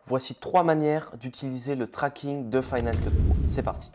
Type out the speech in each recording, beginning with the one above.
Voici 3 manières d'utiliser le tracking de Final Cut Pro. C'est parti.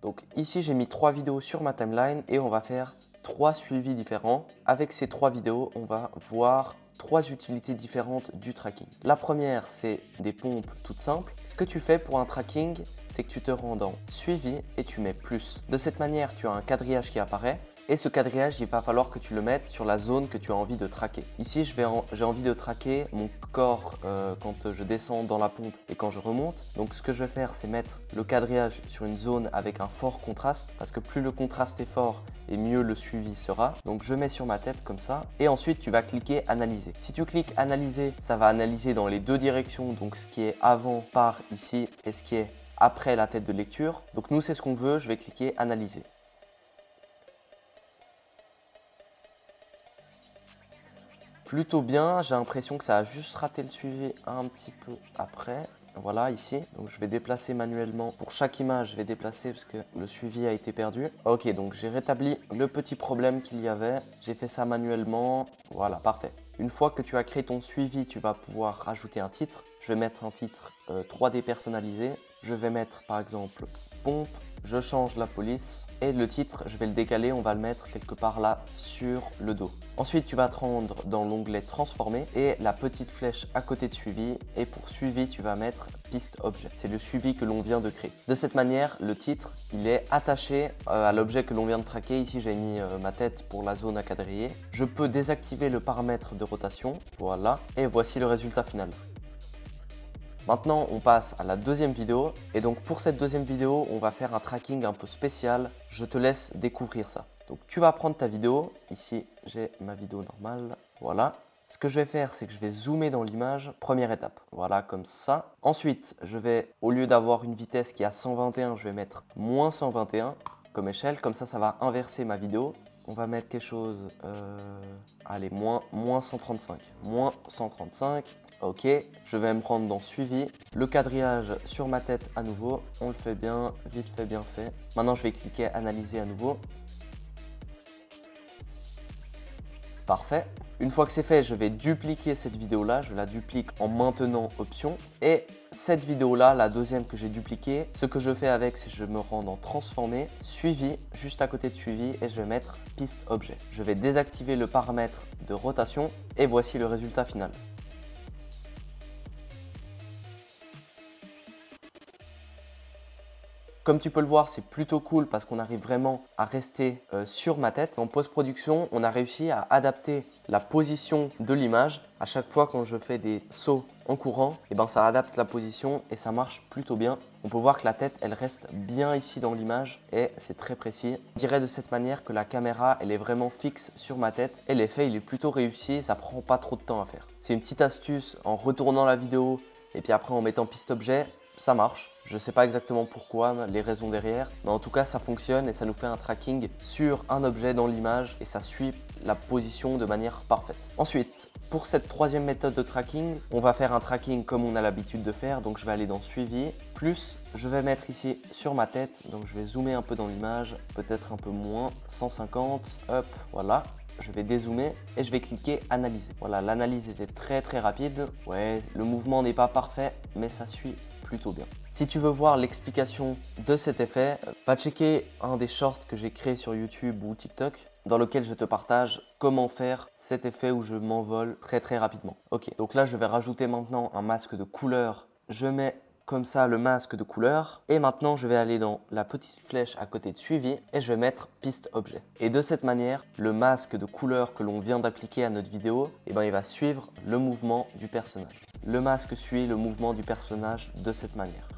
Donc ici, j'ai mis 3 vidéos sur ma timeline et on va faire 3 suivis différents. Avec ces 3 vidéos, on va voir 3 utilités différentes du tracking. La première, c'est des pompes toutes simples. Ce que tu fais pour un tracking, c'est que tu te rends dans suivi et tu mets plus. De cette manière, tu as un quadrillage qui apparaît. Et ce quadrillage, il va falloir que tu le mettes sur la zone que tu as envie de traquer. Ici, j'ai envie de traquer mon corps quand je descends dans la pompe et quand je remonte. Donc ce que je vais faire, c'est mettre le quadrillage sur une zone avec un fort contraste, parce que plus le contraste est fort et mieux le suivi sera. Donc je mets sur ma tête comme ça et ensuite tu vas cliquer analyser. Si tu cliques analyser, ça va analyser dans les deux directions, donc ce qui est avant par ici et ce qui est après la tête de lecture. Donc nous, c'est ce qu'on veut, je vais cliquer analyser. Plutôt bien, j'ai l'impression que ça a juste raté le suivi un petit peu après. Voilà, ici. Donc je vais déplacer manuellement. Pour chaque image, je vais déplacer parce que le suivi a été perdu. Ok, donc j'ai rétabli le petit problème qu'il y avait. J'ai fait ça manuellement. Voilà, parfait. Une fois que tu as créé ton suivi, tu vas pouvoir rajouter un titre. Je vais mettre un titre 3D personnalisé. Je vais mettre par exemple pompe. Je change la police et le titre, je vais le décaler, on va le mettre quelque part là sur le dos. Ensuite, tu vas te rendre dans l'onglet transformer et la petite flèche à côté de suivi. Et pour suivi, tu vas mettre piste objet. C'est le suivi que l'on vient de créer. De cette manière, le titre, il est attaché à l'objet que l'on vient de traquer. Ici, j'ai mis ma tête pour la zone à quadriller. Je peux désactiver le paramètre de rotation. Voilà. Et voici le résultat final. Maintenant, on passe à la deuxième vidéo et donc pour cette deuxième vidéo, on va faire un tracking un peu spécial. Je te laisse découvrir ça. Donc tu vas prendre ta vidéo. Ici, j'ai ma vidéo normale. Voilà. Ce que je vais faire, c'est que je vais zoomer dans l'image. Première étape. Voilà, comme ça. Ensuite, je vais, au lieu d'avoir une vitesse qui est à 121, je vais mettre moins 121 comme échelle. Comme ça va inverser ma vidéo. On va mettre quelque chose, allez, moins 135. Moins 135. Ok, je vais me rendre dans suivi. Le quadrillage sur ma tête à nouveau. On le fait bien, vite fait, bien fait. Maintenant, je vais cliquer analyser à nouveau. Parfait. Une fois que c'est fait, je vais dupliquer cette vidéo-là. Je la duplique en maintenant option. Et cette vidéo-là, la deuxième que j'ai dupliquée, ce que je fais avec, c'est que je me rends dans transformer, suivi, juste à côté de suivi et je vais mettre piste objet. Je vais désactiver le paramètre de rotation et voici le résultat final. Comme tu peux le voir, c'est plutôt cool parce qu'on arrive vraiment à rester sur ma tête. En post-production, on a réussi à adapter la position de l'image. À chaque fois quand je fais des sauts en courant, ça adapte la position et ça marche plutôt bien. On peut voir que la tête, elle reste bien ici dans l'image et c'est très précis. Je dirais de cette manière que la caméra, elle est vraiment fixe sur ma tête et l'effet, il est plutôt réussi. Ça prend pas trop de temps à faire. C'est une petite astuce en retournant la vidéo et puis après en mettant piste objet. Ça marche, je ne sais pas exactement pourquoi, les raisons derrière, mais en tout cas ça fonctionne et ça nous fait un tracking sur un objet dans l'image et ça suit la position de manière parfaite. Ensuite, pour cette troisième méthode de tracking, on va faire un tracking comme on a l'habitude de faire, donc je vais aller dans suivi, plus je vais mettre ici sur ma tête, donc je vais zoomer un peu dans l'image, peut-être un peu moins, 150, hop, voilà. Je vais dézoomer et je vais cliquer analyser. Voilà, l'analyse était très rapide. Ouais, le mouvement n'est pas parfait, mais ça suit plutôt bien. Si tu veux voir l'explication de cet effet, va checker un des shorts que j'ai créé sur YouTube ou TikTok dans lequel je te partage comment faire cet effet où je m'envole très rapidement. Ok, donc là je vais rajouter maintenant un masque de couleur. Je mets comme ça le masque de couleur et maintenant je vais aller dans la petite flèche à côté de suivi et je vais mettre piste objet. Et de cette manière, le masque de couleur que l'on vient d'appliquer à notre vidéo, il va suivre le mouvement du personnage. Le masque suit le mouvement du personnage de cette manière.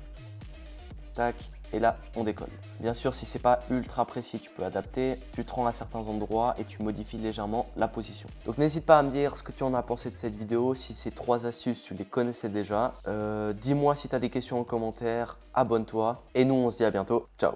Tac, et là on décolle. Bien sûr, si c'est pas ultra précis, tu peux adapter, tu te rends à certains endroits et tu modifies légèrement la position. Donc n'hésite pas à me dire ce que tu en as pensé de cette vidéo, si ces 3 astuces tu les connaissais déjà. Dis-moi si tu as des questions en commentaire, abonne-toi et nous on se dit à bientôt, ciao.